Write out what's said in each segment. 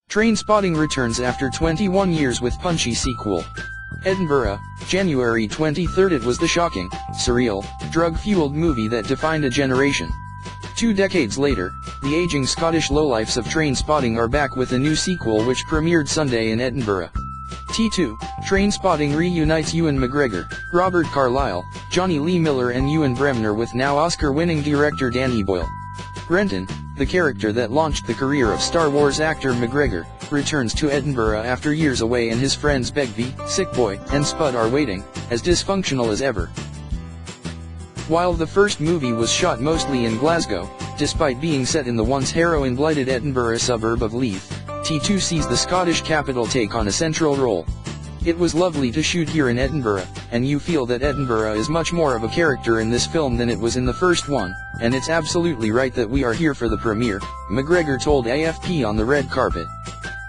Trainspotting returns after 21 years with punchy sequel. Edinburgh, January 23. It was the shocking, surreal, drug-fueled movie that defined a generation. 2 decades later, the aging Scottish lowlifes of Trainspotting are back with a new sequel which premiered Sunday in Edinburgh. T2, Trainspotting reunites Ewan McGregor, Robert Carlyle, Johnny Lee Miller and Ewan Bremner with now Oscar-winning director Danny Boyle. Renton, the character that launched the career of Star Wars actor McGregor, returns to Edinburgh after years away and his friends Begbie, Sick Boy, and Spud are waiting, as dysfunctional as ever. While the first movie was shot mostly in Glasgow, despite being set in the once heroin-blighted Edinburgh suburb of Leith, T2 sees the Scottish capital take on a central role. It was lovely to shoot here in Edinburgh, and you feel that Edinburgh is much more of a character in this film than it was in the first one, and it's absolutely right that we are here for the premiere, McGregor told AFP on the red carpet.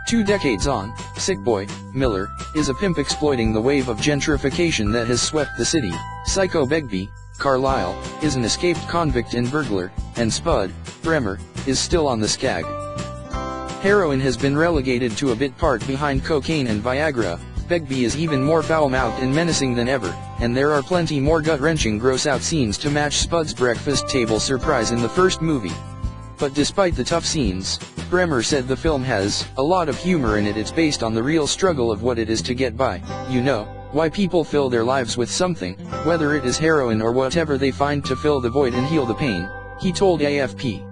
2 decades on, Sick Boy, Miller, is a pimp exploiting the wave of gentrification that has swept the city. Psycho Begbie, Carlyle, is an escaped convict and burglar, and Spud, Bremer, is still on the scag. Heroin has been relegated to a bit part behind cocaine and Viagra. Begbie is even more foul-mouthed and menacing than ever, and there are plenty more gut-wrenching gross-out scenes to match Spud's breakfast table surprise in the first movie. But despite the tough scenes, Bremer said the film has a lot of humor in it. It's based on the real struggle of what it is to get by, you know, why people fill their lives with something, whether it is heroin or whatever they find to fill the void and heal the pain, he told AFP.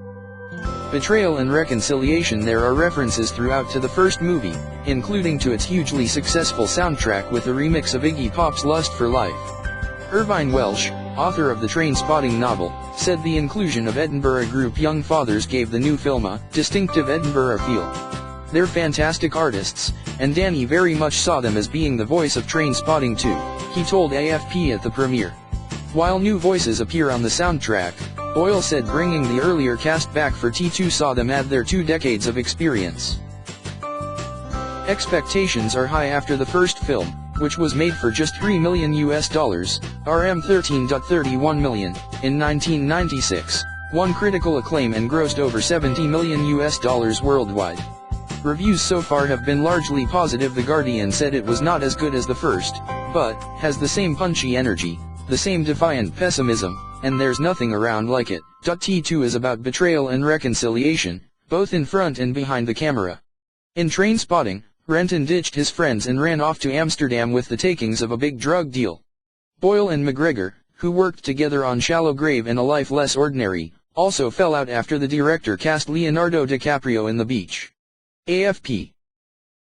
Betrayal and reconciliation. There are references throughout to the first movie, including to its hugely successful soundtrack with a remix of Iggy Pop's Lust for Life. Irvine Welsh, author of the Trainspotting novel, said the inclusion of Edinburgh group Young Fathers gave the new film a distinctive Edinburgh feel. They're fantastic artists, and Danny very much saw them as being the voice of Trainspotting too, he told AFP at the premiere. While new voices appear on the soundtrack, Boyle said bringing the earlier cast back for T2 saw them add their 2 decades of experience. Expectations are high after the first film, which was made for just $3 million RM 13.31 million, in 1996, won critical acclaim and grossed over $70 million worldwide. Reviews so far have been largely positive. The Guardian said it was not as good as the first, but has the same punchy energy, the same defiant pessimism, and there's nothing around like it. T2 is about betrayal and reconciliation, both in front and behind the camera. In Trainspotting, Renton ditched his friends and ran off to Amsterdam with the takings of a big drug deal. Boyle and McGregor, who worked together on Shallow Grave and A Life Less Ordinary, also fell out after the director cast Leonardo DiCaprio in The Beach. AFP